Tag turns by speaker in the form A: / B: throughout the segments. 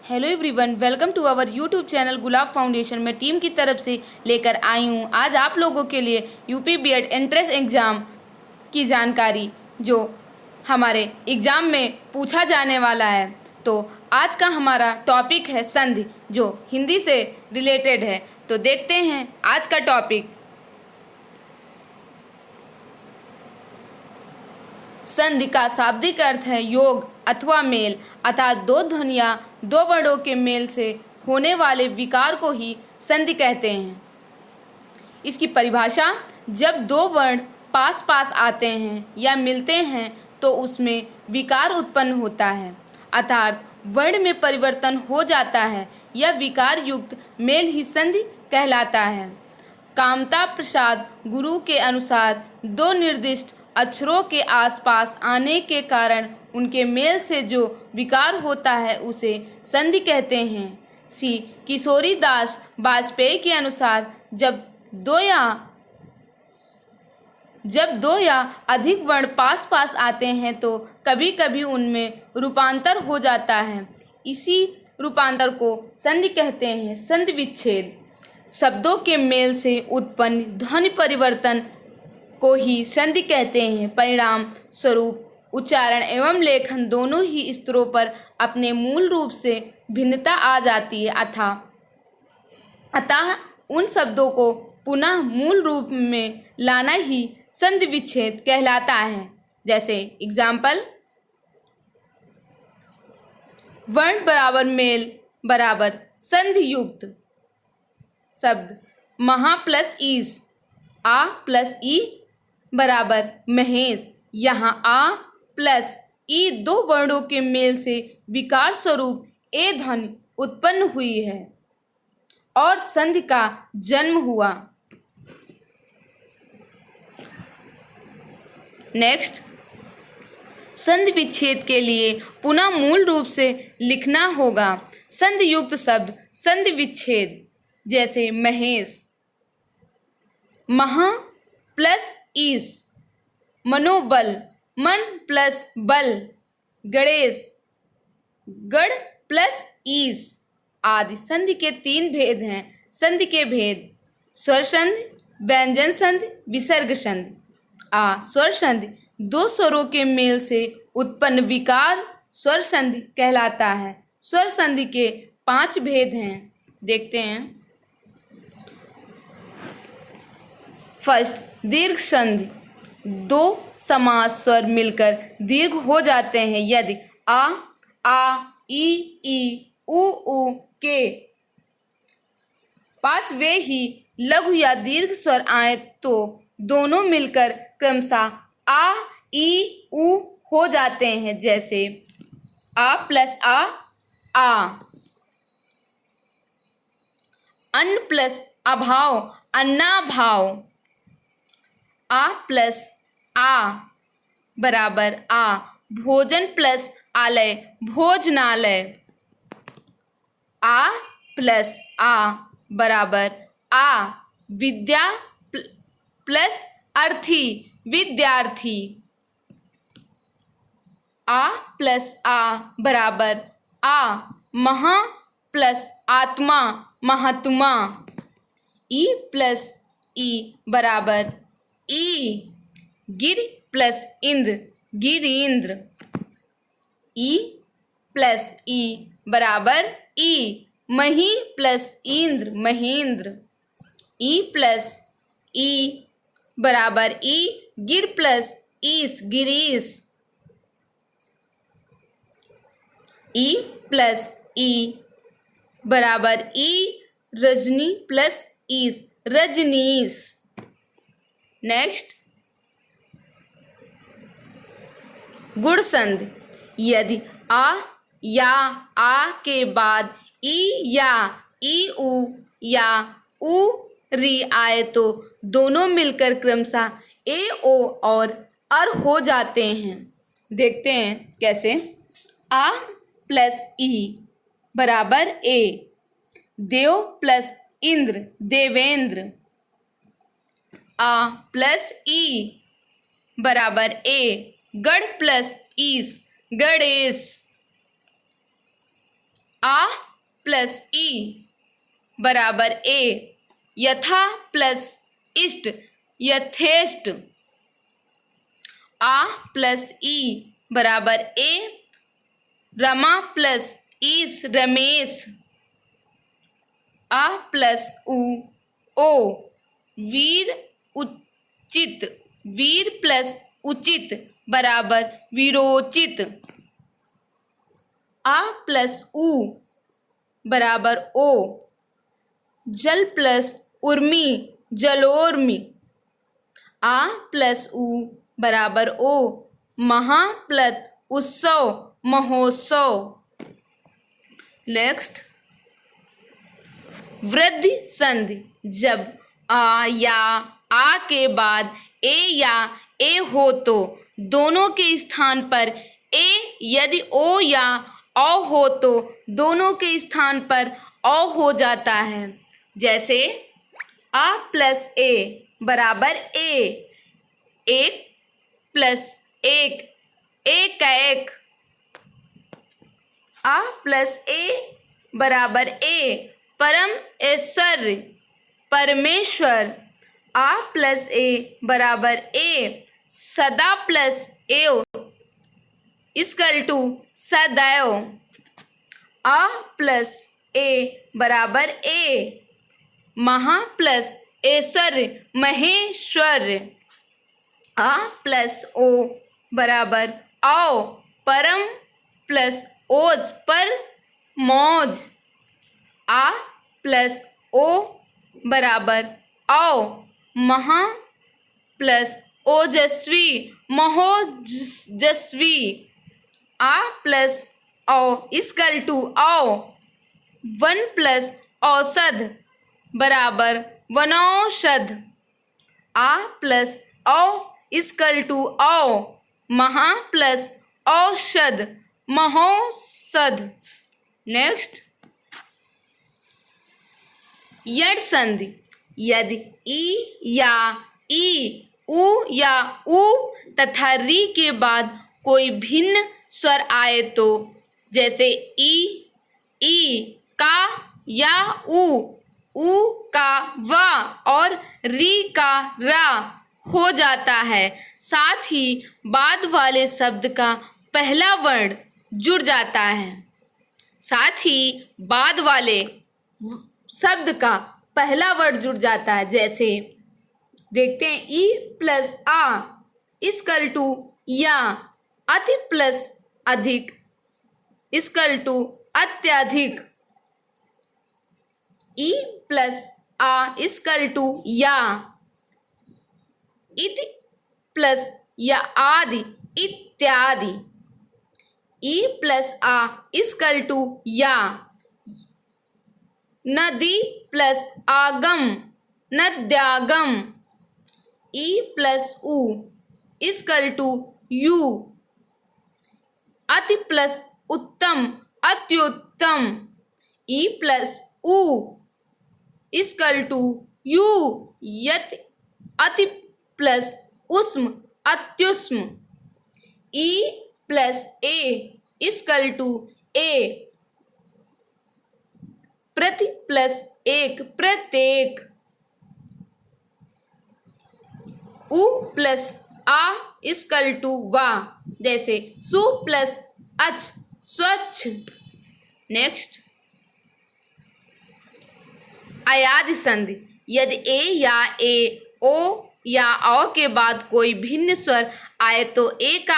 A: Hello everyone, welcome to our YouTube channel Gulab foundation. मैं team की तरफ से लेकर आई हूँ आज आप लोगों के लिए यूपी बीएड एंट्रेंस एग्ज़ाम की जानकारी, जो हमारे एग्ज़ाम में पूछा जाने वाला है। तो आज का हमारा टॉपिक है संधि, जो हिंदी से रिलेटेड है। तो देखते हैं आज का टॉपिक। संधि का शाब्दिक अर्थ है योग अथवा मेल, अर्थात दो ध्वनियाँ दो वर्णों के मेल से होने वाले विकार को ही संधि कहते हैं। इसकी परिभाषा, जब दो वर्ण पास पास आते हैं या मिलते हैं तो उसमें विकार उत्पन्न होता है, अर्थात वर्ण में परिवर्तन हो जाता है। यह विकार युक्त मेल ही संधि कहलाता है। कामता प्रसाद गुरु के अनुसार दो निर्दिष्ट अक्षरों के आसपास आने के कारण उनके मेल से जो विकार होता है उसे संधि कहते हैं। सी किशोरी दास वाजपेयी के अनुसार जब दो या अधिक वर्ण पास पास आते हैं तो कभी कभी उनमें रूपांतर हो जाता है। इसी रूपांतर को संधि कहते हैं। संधि विच्छेद शब्दों के मेल से उत्पन्न ध्वनि परिवर्तन को ही संधि कहते हैं। परिणाम स्वरूप उच्चारण एवं लेखन दोनों ही स्तरों पर अपने मूल रूप से भिन्नता आ जाती है, अतः उन शब्दों को पुनः मूल रूप में लाना ही संधि विच्छेद कहलाता है। जैसे एग्जाम्पल, वर्ण बराबर मेल बराबर संधि युक्त शब्द महा प्लस ईस, आ प्लस ई बराबर महेश। यहाँ आ प्लस ई दो वर्णों के मेल से विकार स्वरूप ए ध्वनि उत्पन्न हुई है और संधि का जन्म हुआ। नेक्स्ट, संधि विच्छेद के लिए पुनः मूल रूप से लिखना होगा संधि युक्त शब्द संधि विच्छेद। जैसे महेश, महा प्लस ईस, मनोबल, मन प्लस बल, गणेश, गढ़ प्लस ईस आदि। संधि के तीन भेद हैं। संधि के भेद: स्वर संधि, व्यंजन संधि, विसर्ग संधि। आ स्वर संधि दो स्वरों के मेल से उत्पन्न विकार स्वर संधि कहलाता है। स्वर संधि के 5 भेद हैं, देखते हैं। फर्स्ट, दीर्घ संधि। दो समास स्वर मिलकर दीर्घ हो जाते हैं। यदि आ, ई, उ के पास वे ही लघु या दीर्घ स्वर आए तो दोनों मिलकर क्रमशः आ, ई, उ हो जाते हैं। जैसे आ प्लस आ, अन्न प्लस अभाव, अन्नाभाव। आ प्लस आ बराबर आ, भोजन प्लस आलय, भोजनालय। आ प्लस आ बराबर आ, विद्या प्लस अर्थी, विद्यार्थी। आ प्लस आ बराबर आ, महा प्लस आत्मा, महात्मा। ई प्लस ई बराबर ई, गिर प्लस इंद्र, गिरींद्र। ई प्लस ई बराबर ई, मही प्लस इंद्र, महेंद्र। ई प्लस ई बराबर ई, गिर प्लस ईस, गिरीश। ई प्लस ई बराबर ई, रजनी प्लस ईस, रजनीश। नेक्स्ट, गुण संधि। यदि आ या आ के बाद ई या ई उ या उ री आए तो दोनों मिलकर क्रमशः ए ओ और अर हो जाते हैं। देखते हैं कैसे। आ प्लस ई बराबर ए, देव प्लस इंद्र, देवेंद्र। आ प्लस ई बराबर ए, गढ़ प्लस ईस, गणेश। आ प्लस ई बराबर ए, यथा प्लस इष्ट यथेष्ट। आ प्लस ई बराबर ए, रमा प्लस ईस रमेश। आ प्लस उ ओ, वीर उचित, वीर प्लस उचित बराबर वीरोचित। आ प्लस उ बराबर ओ, जल प्लस उर्मी जलोर्मी। आ प्लस उ बराबर ओ, महा प्लस उत्सव महोत्सव। नेक्स्ट, वृद्धि संधि जब आ या आ के बाद ए या ए हो तो दोनों के स्थान पर ए, यदि ओ या औ हो तो दोनों के स्थान पर औ हो जाता है। जैसे आ प्लस ए बराबर ए, एक प्लस एक, एक का एक। आ प्लस ए बराबर ए, परम ऐश्वर्य परमेश्वर। आ प्लस ए बराबर ए, सदा प्लस एव इक्वल टू सदैव। आ प्लस ए बराबर ए, महा प्लस ऐश्वर्य महेश्वर। आ प्लस ओ बराबर औ, परम प्लस ओज पर मौज। आ प्लस ओ बराबर औ, महा प्लस ओजस्वी महोजस्वी। आ प्लस औ इक्वल टू औ, वन प्लस औषध बराबर वनौषध। आ प्लस औ इक्वल टू औ, महा प्लस औषध महोषध। नेक्स्ट, यड संधि यदि ई या ई, उ या उ तथा री के बाद कोई भिन्न स्वर आए तो, जैसे ई का या उ का व और री का रा हो जाता है। साथ ही बाद वाले शब्द का पहला वर्ण जुड़ जाता है। साथ ही बाद वाले शब्द का पहला वर्ण जुड़ जाता है। जैसे देखते हैं, ई प्लस आ इक्वल टू या, अति प्लस अधिक इक्वल टू अत्यधिक। ई प्लस आ इक्वल टू या, इति प्लस या आदि इत्यादि। ई प्लस आ इक्वल टू या, नदी प्लस आगम नद्यागम। ई प्लस उ इक्वल टू यू, अति प्लस उत्तम अत्युत्तम। ई प्लस उ इक्वल टू यू, यति अति प्लस उष्म अत्युष्म। ई प्लस ए इक्वल टू ए, प्रति प्लस एक प्रत्येक। उ प्लस आ इक्वल टू वा, जैसे सु प्लस अच स्वच्छ। नेक्स्ट, अयादि संधि यदि ए या ए, ओ या औ के बाद कोई भिन्न स्वर आए तो ए का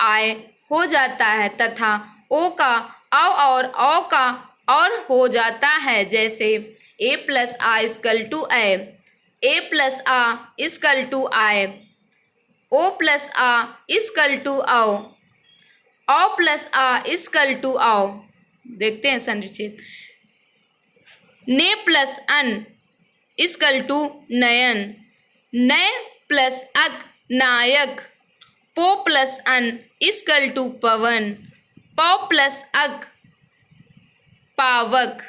A: आय हो जाता है तथा ओ का औ और औ का और हो जाता है। जैसे ए प्लस आ इक्वल टू ए, ए प्लस आ इक्वल टू आय, ओ प्लस आ इक्वल टू औ, औ प्लस आ इक्वल टू औ। देखते हैं संरचित, ने प्लस अन इक्वल टू नयन, नय प्लस अक नायक, पो प्लस अन इक्वल टू पवन, पौ प्लस अक पावक।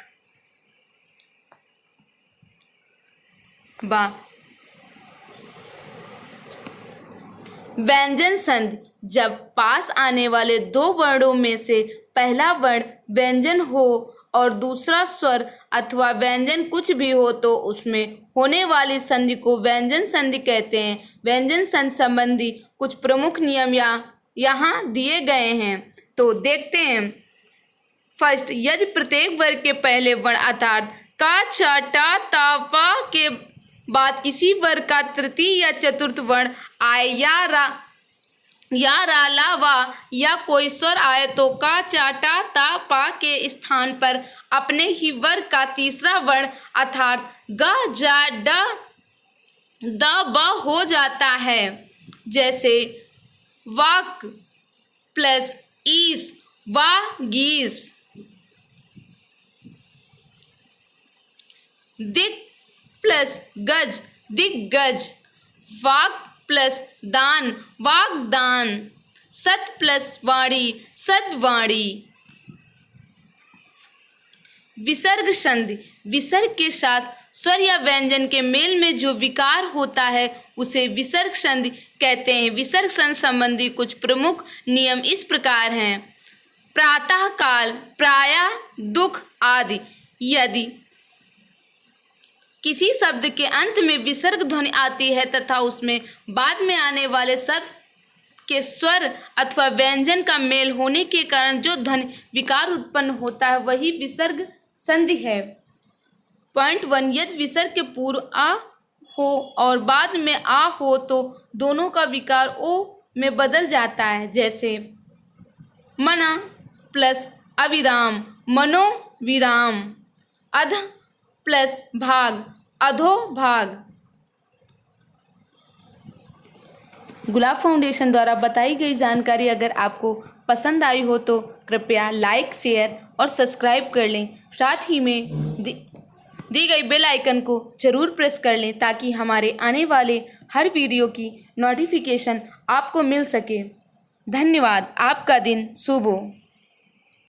A: व्यंजन संधि जब पास आने वाले दो वर्णों में से पहला वर्ण व्यंजन हो और दूसरा स्वर अथवा व्यंजन कुछ भी हो तो उसमें होने वाली संधि को व्यंजन संधि कहते हैं। व्यंजन संधि संबंधी कुछ प्रमुख नियम यहाँ दिए गए हैं, तो देखते हैं। फर्स्ट, यदि प्रत्येक वर्ग के पहले वर्ण अर्थात का, चा, टा, ता, पा के बाद किसी वर्ग का तृतीय या चतुर्थ वर्ण आए या रा, ला, वा या कोई स्वर आए तो का, चा, टा, ता, पा के स्थान पर अपने ही वर्ग का तीसरा वर्ण अर्थात ग, जा, ड, द, ब हो जाता है। जैसे वाक प्लस ईस, वागीस। दिक प्लस गज, दिग्गज। वाक प्लस दान, वागदान। सत प्लस वाणी, सद्वाणी। विसर्ग संधि, विसर्ग के साथ स्वर या व्यंजन के मेल में जो विकार होता है उसे विसर्ग संधि कहते हैं। विसर्ग संधि संबंधी कुछ प्रमुख नियम इस प्रकार हैं। प्रातः काल, प्रायः, दुख आदि। यदि किसी शब्द के अंत में विसर्ग ध्वनि आती है तथा उसमें बाद में आने वाले शब्द के स्वर अथवा व्यंजन का मेल होने के कारण जो ध्वनि विकार उत्पन्न होता है वही विसर्ग संधि है। पॉइंट 1, यदि विसर्ग के पूर्व आ हो और बाद में आ हो तो दोनों का विकार ओ में बदल जाता है। जैसे मना प्लस अविराम, मनो विराम। अध प्लस भाग, अधो भाग। गुलाब फाउंडेशन द्वारा बताई गई जानकारी अगर आपको पसंद आई हो तो कृपया लाइक, शेयर और सब्सक्राइब कर लें। साथ ही में दी गई बेल आइकन को जरूर प्रेस कर लें ताकि हमारे आने वाले हर वीडियो की नोटिफिकेशन आपको मिल सके। धन्यवाद। आपका दिन शुभ हो।